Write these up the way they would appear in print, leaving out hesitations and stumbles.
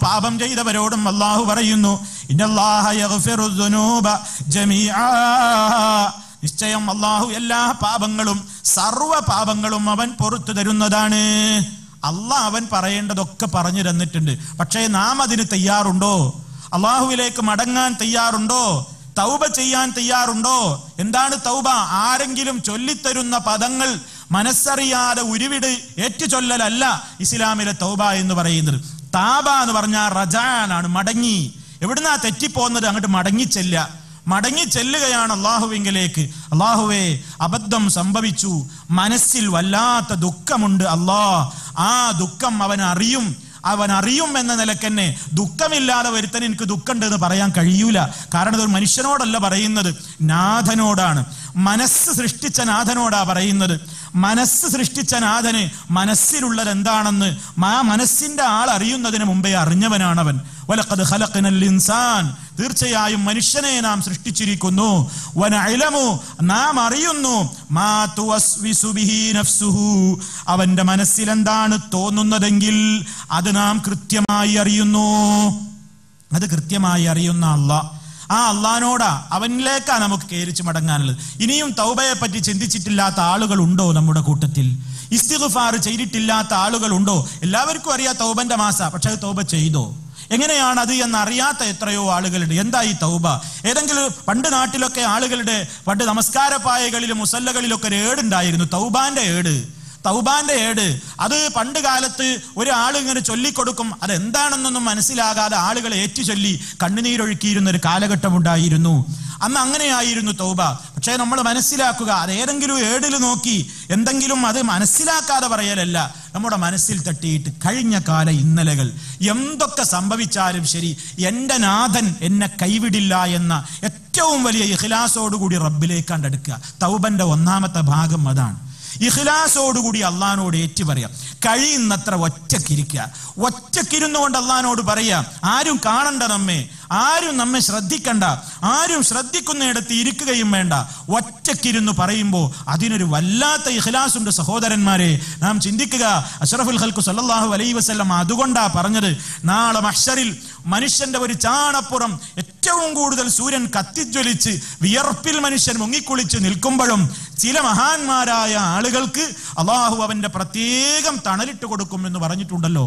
പാപം ചെയ്തവരോടും അല്ലാഹു പറയുന്നു, ഇന്നല്ലാഹ യഗ്ഫിറു ദുനൂബ ജമീആ, നിശ്ചയം അല്ലാഹു എല്ലാ പാപങ്ങളും സർവ്വ പാപങ്ങളും അവൻ പുറത്തു തരുന്നതാണ്. അല്ലാഹ് അവൻ പറയേണ്ടതൊക്കെ പറഞ്ഞു തന്നിട്ടുണ്ട്. പക്ഷേ നാം അതിന് തയ്യാറുണ്ടോ? അല്ലാഹുവിലേക്ക് മടങ്ങാൻ തയ്യാറുണ്ടോ? തൗബ ചെയ്യാൻ തയ്യാറുണ്ടോ? എന്താണ് തൗബ? ആരെങ്കിലും ചൊല്ലിത്തരുന്ന പദങ്ങൾ മനസ്സറിയാതെ ഉരുവിട് ഏറ്റുചൊല്ലലല്ല ഇസ്ലാമിലെ തൗബ എന്ന് പറയുന്നത്. താബ എന്ന് പറഞ്ഞാൽ റജാനാണ്, മടങ്ങി. എവിടുന്നാ തെറ്റിപ്പോകുന്നത്? അങ്ങോട്ട് മടങ്ങിച്ചെല്ല. മടങ്ങി ചെല്ലുകയാണ് അള്ളാഹുവിങ്കിലേക്ക്. അള്ളാഹുവേ, അബദ്ധം സംഭവിച്ചു, മനസ്സിൽ വല്ലാത്ത ദുഃഖമുണ്ട് അല്ലാഹ്. ആ ദുഃഖം അവൻ അറിയും എന്ന നിലക്ക് തന്നെ ദുഃഖമില്ലാതെ ഒരുത്തൻ എനിക്ക് ദുഃഖമുണ്ട് എന്ന് പറയാൻ കഴിയൂല. കാരണം ഇതൊരു മനുഷ്യനോടല്ല പറയുന്നത്, നാഥനോടാണ്. മനസ്സ് സൃഷ്ടിച്ച നാഥനോടാ പറയുന്നത്. മനസ്സ് സൃഷ്ടിച്ച നാഥന് മനസ്സിലുള്ളത് എന്താണെന്ന് ആ മനസ്സിന്റെ ആൾ അറിയുന്നതിന് മുമ്പേ അറിഞ്ഞവനാണവൻ. വലഖദ് ഖലഖനൽ ഇൻസാൻ, തീർച്ചയായും മനുഷ്യനെ നാം സൃഷ്ടിച്ചിരിക്കുന്നു. വനഅലമു, നാം അറിയുന്നു. മാ തുവസ്വിസു ബിഹി നഫ്സുഹു, അവന്റെ മനസ്സിൽ എന്താണ് തോന്നുന്നതെങ്കിൽ അത് നാം കൃത്യമായി അറിയുന്നു. അത് കൃത്യമായി അറിയുന്ന അല്ലാഹ്, ആ അള്ളാഹിനോടാ, അവനിലേക്കാ നമുക്ക് കേരിച്ച് മടങ്ങാനുള്ളത്. ഇനിയും തൗബയെ പറ്റി ചിന്തിച്ചിട്ടില്ലാത്ത ആളുകൾ ഉണ്ടോ നമ്മുടെ കൂട്ടത്തിൽ? ഇസ്തിഗ്ഫാർ ചെയ്തിട്ടില്ലാത്ത ആളുകൾ ഉണ്ടോ? എല്ലാവർക്കും അറിയാം തൗബന്റെ മാസ, പക്ഷെ അത് തൗബ ചെയ്തോ? എങ്ങനെയാണ് അത് എന്നറിയാത്ത എത്രയോ ആളുകളുണ്ട്. എന്താ ഈ തൗബ? ഏതെങ്കിലും പണ്ട് നാട്ടിലൊക്കെ ആളുകളുടെ പണ്ട് നമസ്കാരപ്പായകളിലും മുസല്ലകളിലൊക്കെ ഒരു ഏടുണ്ടായിരുന്നു, തൗബാന്റെ ഏട്. അത് പണ്ട് കാലത്ത് ഒരാൾ ഇങ്ങനെ ചൊല്ലിക്കൊടുക്കും. അതെന്താണെന്നൊന്നും മനസ്സിലാകാതെ ആളുകൾ ഏറ്റുചൊല്ലി കണ്ണുനീരൊഴുക്കിയിരുന്ന ഒരു കാലഘട്ടം ഉണ്ടായിരുന്നു. അന്ന് അങ്ങനെയായിരുന്നു തൗബ. പക്ഷേ നമ്മൾ മനസ്സിലാക്കുക, അത് ഏതെങ്കിലും ഏടിൽ നോക്കി എന്തെങ്കിലും അത് മനസ്സിലാക്കാതെ പറയലല്ല, നമ്മുടെ മനസ്സിൽ തട്ടിയിട്ട് കഴിഞ്ഞ കാല ഇന്നലകൾ എന്തൊക്കെ സംഭവിച്ചാലും ശരി, എൻ്റെ നാഥൻ എന്നെ കൈവിടില്ല എന്ന ഏറ്റവും വലിയ ഇഖ്ലാസോടുകൂടി റബ്ബിലേക്കാണ്ട് അടുക്കുക. തൗബന്റെ ഒന്നാമത്തെ ഭാഗം അതാണ്. ഇഖ്ലാസോടുകൂടി അള്ളാഹിനോട് ഏറ്റുപറയാം. കഴിയുന്നത്ര ഒറ്റക്കിരുന്നുകൊണ്ട് അള്ളാഹിനോട് പറയാം. ആരും കാണണ്ട നമ്മെ, ആരും നമ്മെ ശ്രദ്ധിക്കണ്ട, ആരും ശ്രദ്ധിക്കുന്നിടത്ത് ഇരിക്കുകയും വേണ്ട. ഒറ്റക്കിരുന്ന് പറയുമ്പോൾ അതിനൊരു വല്ലാത്ത ഇഖ്ലാസുണ്ട് സഹോദരന്മാരെ. നാം ചിന്തിക്കുക, അഷ്റഫുൽ ഖൽഖ് സല്ലല്ലാഹു അലൈഹി വസല്ലം അതുകൊണ്ടാ പറഞ്ഞത്, നാളെ മഹ്ശറിൽ മനുഷ്യന്റെ ഒരു ചാണപ്പുറം ഏറ്റവും കൂടുതൽ സൂര്യൻ കത്തിജ്വലിച്ച് വിയർപ്പിൽ മനുഷ്യൻ മുങ്ങിക്കുളിച്ച് നിൽക്കുമ്പോഴും ചില മഹാന്മാരായ ആളുകൾക്ക് അള്ളാഹു അവന്റെ പ്രത്യേകം തണലിട്ട് കൊടുക്കും എന്ന് പറഞ്ഞിട്ടുണ്ടല്ലോ.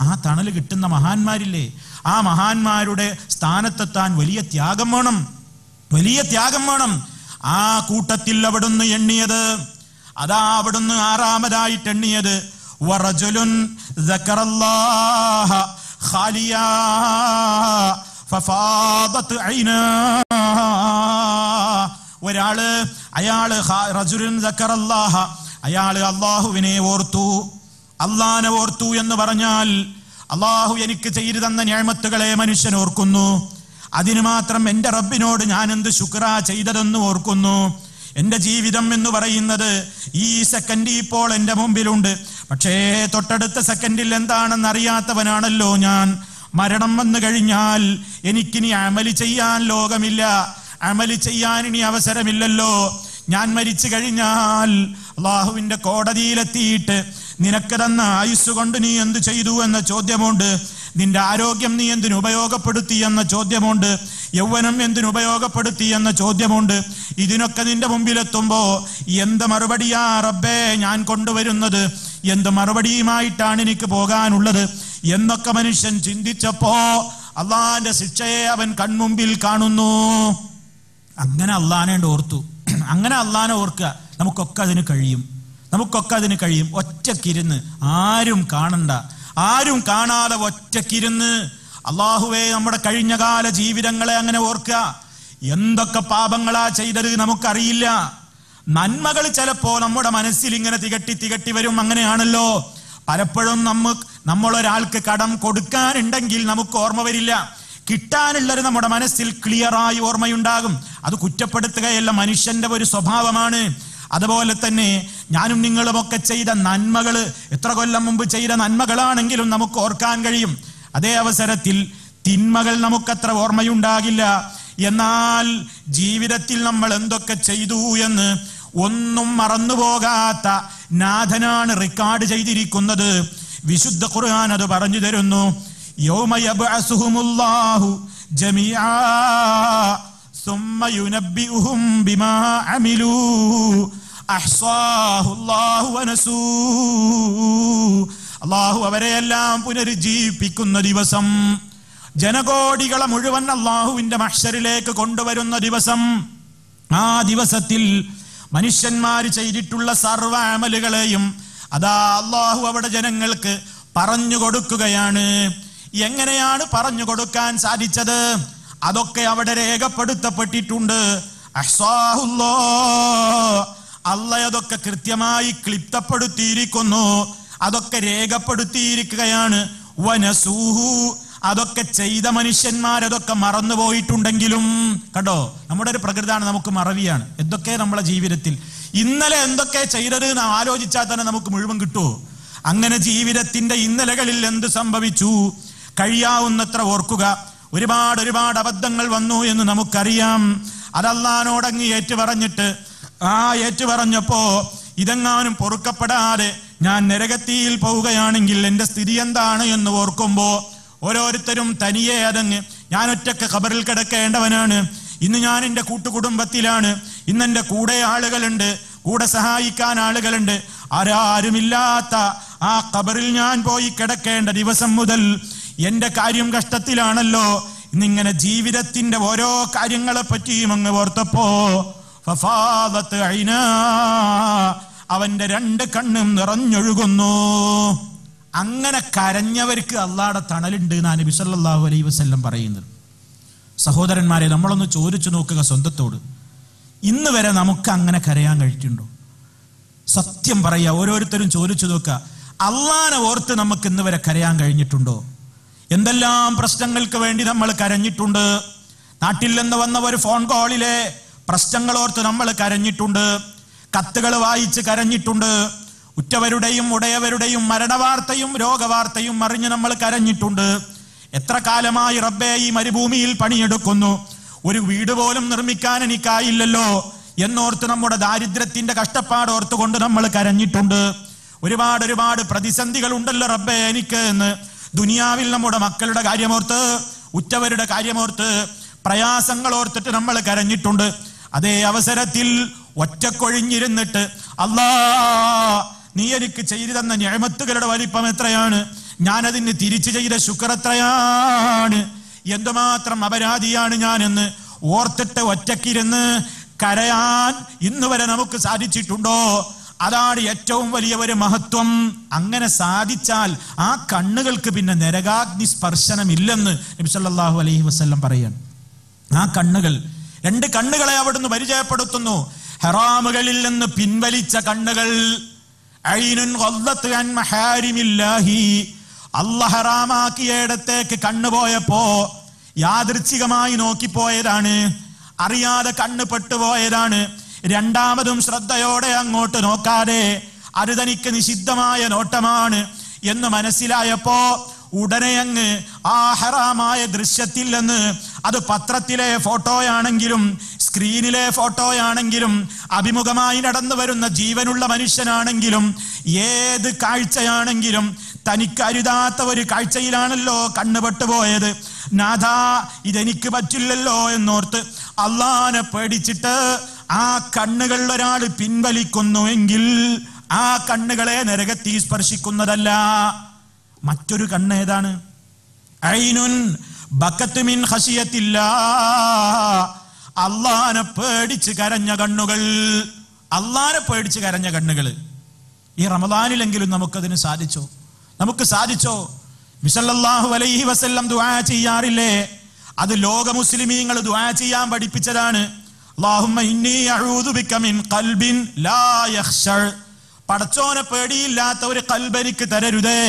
ആ തണൽ കിട്ടുന്ന മഹാന്മാരില്ലേ, ആ മഹാന്മാരുടെ സ്ഥാനത്തെത്താൻ വലിയ ത്യാഗം വേണം. ആ കൂട്ടത്തിൽ അവിടുന്ന് എണ്ണിയത്, അവിടുന്ന് ആറാമതായിട്ട് എണ്ണിയത് വറജുലുൻ സക്കറല്ലാഹ ഖാലിയാ ഫഫാദത് ഐനാ. ഒരാള്, റജുലുൻ സക്കറല്ലാഹ, അയാള് അല്ലാഹുവിനെ ഓർത്തു. അള്ളാനെ ഓർത്തു എന്ന് പറഞ്ഞാൽ അള്ളാഹു എനിക്ക് ചെയ്തു തന്ന നിഅമത്തുകളെ മനുഷ്യൻ ഓർക്കുന്നു. അതിന് മാത്രം എൻ്റെ റബ്ബിനോട് ഞാൻ എന്ത് ശുക്റാ ചെയ്തതെന്ന് ഓർക്കുന്നു. എൻ്റെ ജീവിതം എന്ന് പറയുന്നത് ഈ സെക്കൻഡ് ഇപ്പോൾ എൻ്റെ മുമ്പിലുണ്ട്, പക്ഷേ തൊട്ടടുത്ത സെക്കൻഡിൽ എന്താണെന്ന് അറിയാത്തവനാണല്ലോ ഞാൻ. മരണം വന്നു കഴിഞ്ഞാൽ എനിക്കിനി അമല് ചെയ്യാൻ ലോകമില്ല, അമല് ചെയ്യാൻ ഇനി അവസരമില്ലല്ലോ. ഞാൻ മരിച്ചു കഴിഞ്ഞാൽ അള്ളാഹുവിന്റെ കോടതിയിലെത്തിയിട്ട് നിനക്ക് തന്ന ആയുസ് കൊണ്ട് നീ എന്ത് ചെയ്തു എന്ന ചോദ്യമുണ്ട്, നിന്റെ ആരോഗ്യം നീ എന്തിനു ഉപയോഗപ്പെടുത്തി എന്ന ചോദ്യമുണ്ട്, യൗവനം എന്തിനു ഉപയോഗപ്പെടുത്തി എന്ന ചോദ്യമുണ്ട്. ഇതിനൊക്കെ നിന്റെ മുമ്പിലെത്തുമ്പോ എന്ത് മറുപടിയാ റബ്ബേ ഞാൻ കൊണ്ടുവരുന്നത്, എന്ത് മറുപടിയുമായിട്ടാണ് എനിക്ക് പോകാനുള്ളത് എന്നൊക്കെ മനുഷ്യൻ ചിന്തിച്ചപ്പോ അള്ളാന്റെ ശിക്ഷയെ അവൻ കൺമുമ്പിൽ കാണുന്നു. അങ്ങനെ അള്ളാനെ ഓർത്തു. അങ്ങനെ അള്ളാനെ ഓർക്കുക, നമുക്കൊക്കെ അതിന് കഴിയും. ഒറ്റക്കിരുന്ന്, ആരും കാണണ്ട, ആരും കാണാതെ ഒറ്റക്കിരുന്ന് അള്ളാഹുവേ നമ്മുടെ കഴിഞ്ഞകാല ജീവിതങ്ങളെ അങ്ങനെ ഓർക്കുക. എന്തൊക്കെ പാപങ്ങളാ ചെയ്തത് നമുക്കറിയില്ല. നന്മകൾ ചിലപ്പോ നമ്മുടെ മനസ്സിൽ ഇങ്ങനെ തികട്ടി വരും. അങ്ങനെയാണല്ലോ പലപ്പോഴും നമ്മളൊരാൾക്ക് കടം കൊടുക്കാനുണ്ടെങ്കിൽ നമുക്ക് ഓർമ്മ വരില്ല, കിട്ടാനുള്ളത് നമ്മുടെ മനസ്സിൽ ക്ലിയറായി ഓർമ്മയുണ്ടാകും. അത് കുറ്റപ്പെടുത്തുകയല്ല, മനുഷ്യന്റെ ഒരു സ്വഭാവമാണ്. അതുപോലെ തന്നെ ഞാനും നിങ്ങളുമൊക്കെ ചെയ്ത നന്മകൾ, എത്ര കൊല്ലം മുമ്പ് ചെയ്ത നന്മകളാണെങ്കിലും നമുക്ക് ഓർക്കാൻ കഴിയും. അതേ അവസരത്തിൽ തിന്മകൾ നമുക്കത്ര ഓർമ്മയുണ്ടാകില്ല. എന്നാൽ ജീവിതത്തിൽ നമ്മൾ എന്തൊക്കെ ചെയ്തു എന്ന് ഒന്നും മറന്നുപോകാത്ത നാഥനാണ് റെക്കോർഡ് ചെയ്തിരിക്കുന്നത്. വിശുദ്ധ ഖുർആൻ അത് പറഞ്ഞു തരുന്നു. യൗമ യബ്അസുഹുമുല്ലാഹു ജമീആ സുമ്മ യുനബ്ബിഉഹും ബിമാ അമിലൂ അഹ്സാഹുല്ലാഹു വനസൂ. അല്ലാഹു അവരെയെല്ലാം പുനരുജ്ജീവിപ്പിക്കുന്ന ദിവസം, ജനകോടികളെ മുഴുവൻ അല്ലാഹുവിന്റെ മഹ്ശറിലേക്ക് കൊണ്ടുവരുന്ന ദിവസം. ആ ദിവസത്തിൽ മനുഷ്യന്മാർ ചെയ്തിട്ടുള്ള സർവ്വ അമലുകളെയും അതാ അല്ലാഹു അവിടെ ജനങ്ങൾക്ക് പറഞ്ഞു കൊടുക്കുകയാണ്. എങ്ങനെയാണ് പറഞ്ഞു കൊടുക്കാൻ സാധിച്ചത്? അതൊക്കെ അവിടെ രേഖപ്പെടുത്തപ്പെട്ടിട്ടുണ്ട്. അഹ്സാഹുല്ലാഹ്, അല്ലാഹ് അതൊക്കെ കൃത്യമായി ക്ലിപ്തപ്പെടുത്തിയിരിക്കുന്നു, അതൊക്കെ രേഖപ്പെടുത്തിയിരിക്കുകയാണ്. വനസൂഹു, അതൊക്കെ ചെയ്ത മനുഷ്യന്മാരതൊക്കെ മറന്നുപോയിട്ടുണ്ടെങ്കിലും, കണ്ടോ, നമ്മുടെ ഒരു പ്രകൃതിയാണ്, നമുക്ക് മറവിയാണ്. എന്തൊക്കെ നമ്മളെ ജീവിതത്തിൽ ഇന്നലെ എന്തൊക്കെ ചെയ്തത് എന്ന് ആലോചിച്ചാൽ തന്നെ നമുക്ക് മുഴുവൻ കിട്ടുമോ? അങ്ങനെ ജീവിതത്തിന്റെ ഇന്നലകളിൽ എന്ത് സംഭവിച്ചു കഴിയാവുന്നത്ര ഓർക്കുക. ഒരുപാട് അബദ്ധങ്ങൾ വന്നു എന്ന് നമുക്കറിയാം. അത് അല്ലാഹുവോടങ്ങ് ഏറ്റുപറഞ്ഞിട്ട്, ആ ഏറ്റുപറഞ്ഞപ്പോ ഇതെങ്ങാനും പൊറുക്കപ്പെടാതെ ഞാൻ നരകത്തിയിൽ പോവുകയാണെങ്കിൽ എന്റെ സ്ഥിതി എന്താണ് എന്ന് ഓർക്കുമ്പോ ഓരോരുത്തരും തനിയെ അതങ്ങ്, ഞാൻ ഒറ്റക്ക് ഖബറിൽ കിടക്കേണ്ടവനാണ്, ഇന്ന് ഞാൻ എൻ്റെ കൂട്ടുകുടുംബത്തിലാണ്, ഇന്ന് എൻ്റെ കൂടെ ആളുകളുണ്ട്, കൂടെ സഹായിക്കാൻ ആളുകളുണ്ട്, ആരുമില്ലാത്ത ആ ഖബറിൽ ഞാൻ പോയി കിടക്കേണ്ട ദിവസം മുതൽ എൻ്റെ കാര്യം കഷ്ടത്തിലാണല്ലോ. ഇന്നിങ്ങനെ ജീവിതത്തിന്റെ ഓരോ കാര്യങ്ങളെ പറ്റിയും അങ്ങ് ഓർത്തപ്പോ ഫഫാദത്ത് ഐനാ, അവന്റെ 2 കണ്ണും നിറഞ്ഞൊഴുകുന്നു. അങ്ങനെ കരഞ്ഞവർക്ക് അള്ളാഹുടെ തണലുണ്ട് എന്നാണ് നബി സല്ലല്ലാഹു അലൈഹി വസല്ലം പറയുന്നത്. സഹോദരന്മാരെ, നമ്മളൊന്ന് ചോദിച്ചു നോക്കുക സ്വന്തത്തോട്, ഇന്ന് വരെ നമുക്ക് അങ്ങനെ കരയാൻ കഴിഞ്ഞിട്ടുണ്ടോ? സത്യം പറയാ, ഓരോരുത്തരും ചോദിച്ചു നോക്കുക, അള്ളാഹനെ ഓർത്ത് നമുക്ക് ഇന്ന് വരെ കരയാൻ കഴിഞ്ഞിട്ടുണ്ടോ? എന്തെല്ലാം പ്രശ്നങ്ങൾക്ക് വേണ്ടി നമ്മൾ കരഞ്ഞിട്ടുണ്ട്. നാട്ടിൽ നിന്ന് വന്ന ഒരു ഫോൺ കോളിലെ പ്രശ്നങ്ങൾ ഓർത്ത് നമ്മൾ കരഞ്ഞിട്ടുണ്ട്. കത്തുകൾ വായിച്ച് കരഞ്ഞിട്ടുണ്ട്. ഉറ്റവരുടെയും ഉടയവരുടെയും മരണവാർത്തയും രോഗവാർത്തയും അറിഞ്ഞ് നമ്മൾ കരഞ്ഞിട്ടുണ്ട്. എത്ര കാലമായി റബ്ബേ ഈ മരുഭൂമിയിൽ പണിയെടുക്കുന്നു, ഒരു വീട് പോലും നിർമ്മിക്കാൻ എനിക്കായില്ലല്ലോ എന്നോർത്ത് നമ്മുടെ ദാരിദ്ര്യത്തിന്റെ കഷ്ടപ്പാട് ഓർത്തുകൊണ്ട് നമ്മൾ കരഞ്ഞിട്ടുണ്ട്. ഒരുപാട് പ്രതിസന്ധികൾ ഉണ്ടല്ലോ റബ്ബേ എനിക്ക് എന്ന് ദുനിയാവിൽ നമ്മുടെ മക്കളുടെ കാര്യമോർത്ത്, ഉറ്റവരുടെ കാര്യമോർത്ത്, പ്രയാസങ്ങൾ ഓർത്തിട്ട് നമ്മൾ കരഞ്ഞിട്ടുണ്ട്. അതേ അവസരത്തിൽ ഒറ്റക്കൊഴിഞ്ഞിരുന്നിട്ട് അല്ലാ നീ എനിക്ക് ചെയ്തു തന്ന നിഅമത്തുകളുടെ വലിപ്പം എത്രയാണ്, ഞാനതിന് തിരിച്ചു ചെയ്ത ശുക്ർ എത്രയാണ്, എന്തുമാത്രം അപരാധിയാണ് ഞാനെന്ന് ഓർത്തിട്ട് ഒറ്റക്കിരുന്ന് കരയാൻ ഇന്ന് വരെ നമുക്ക് സാധിച്ചിട്ടുണ്ടോ? അതാണ് ഏറ്റവും വലിയ ഒരു മഹത്വം. അങ്ങനെ സാധിച്ചാൽ ആ കണ്ണുകൾക്ക് പിന്നെ നരകാഗ്നി സ്പർശനമില്ലെന്ന് നബി സല്ലല്ലാഹു അലൈഹി വസല്ലം പറയാണ്. ആ കണ്ണുകൾ, 2 കണ്ണുകളെ അവിടുന്ന് പരിചയപ്പെടുത്തുന്നു. ഹറാമുകളിൽ നിന്ന് പിൻവലിച്ച കണ്ണുകൾ. ഐനുൻ ഖല്ലത്ത് അൻ മഹാരിമില്ലാഹി, അല്ലാഹ് ഹറാമാക്കിയിടത്തേക്ക് കണ്ണുപോയപ്പോ യാദൃച്ഛികമായി നോക്കിപ്പോയതാണ്, അറിയാതെ കണ്ണ് പെട്ടുപോയതാണ്. രണ്ടാമതും ശ്രദ്ധയോടെ അങ്ങോട്ട് നോക്കാതെ അത് തനിക്ക് നിഷിദ്ധമായ നോട്ടമാണ് എന്ന് മനസ്സിലായപ്പോ ഉടനെ അങ്ങ് ആ ഹറാമായ ദൃശ്യത്തിൽ നിന്ന്, അത് പത്രത്തിലെ ഫോട്ടോയാണെങ്കിലും സ്ക്രീനിലെ ഫോട്ടോയാണെങ്കിലും അഭിമുഖമായി നടന്നു വരുന്ന ജീവനുള്ള മനുഷ്യനാണെങ്കിലും ഏത് കാഴ്ചയാണെങ്കിലും തനിക്ക് അരുതാത്ത ഒരു കാഴ്ചയിലാണല്ലോ കണ്ണുപെട്ടുപോയത്. നാഥാ ഇതെനിക്ക് പറ്റില്ലല്ലോ എന്നോർത്ത് അള്ളാനെ പേടിച്ചിട്ട് ആ കണ്ണുകൾ ഒരാൾ പിൻവലിക്കുന്നുവെങ്കിൽ ആ കണ്ണുകളെ നരകത്തിൽ സ്പർശിക്കുന്നതല്ല. മറ്റൊരു കണ്ണ് ഏതാണ്? ഐനുൻ ബക്കത്ത് മിൻ ഖശിയത്തില്ലാഹ്, അള്ളാനെ പേടിച്ച് കരഞ്ഞ കണ്ണുകൾ. അള്ളാനെ പേടിച്ച് കരഞ്ഞ കണ്ണുകൾ. ഈ റമദാനിലെങ്കിലും നമുക്കതിന് സാധിച്ചോ? നമുക്ക് സാധിച്ചോ? നബി സല്ലല്ലാഹു അലൈഹി വസല്ലം ദുആ ചെയ്യാറില്ലേ? അത് ലോക മുസ്ലിമീങ്ങൾ ദുആ ചെയ്യാൻ പഠിപ്പിച്ചതാണ്. അല്ലാഹുമ്മ ഇന്നി അഊദു ബിക മിൻ ഖൽബിൻ ലാ യഖ്ശഅ, പടച്ചോനെ പേടിയില്ലാത്ത ഒരു ഖൽബ് എനിക്ക് തരരുതേ.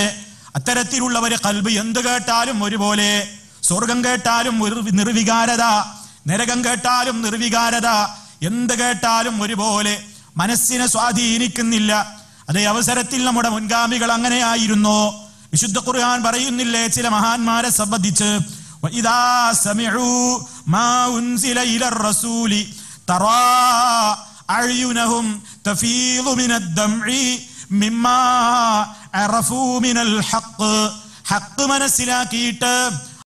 അത്തരത്തിലുള്ള ഒരു ഖൽബ് എന്ത് കേട്ടാലും ഒരുപോലെ, സ്വർഗം കേട്ടാലും നിർവികാരത, നരകം കേട്ടാലും നിർവികാരത, എന്ത് കേട്ടാലും ഒരുപോലെ മനസ്സിനെ സ്വാധീനിക്കുന്നില്ല. അതേ അവസരത്തിൽ നമ്മുടെ മുൻഗാമികൾ അങ്ങനെയായിരുന്നു. വിശുദ്ധ ഖുർആൻ പറയുന്നില്ലേ ചില മഹാന്മാരെ സംബന്ധിച്ച്, വഇദാ സമിഉ മാ ഉൻസില ഇലർ റസൂലി തറാ അഅ്യുനഹും തഫീദു മിനദ് ദംഇ മിമ്മാ അറഫൂ മിനൽ ഹഖ് ഹക്ക് മനസ്സിലാക്കിയിട്ട്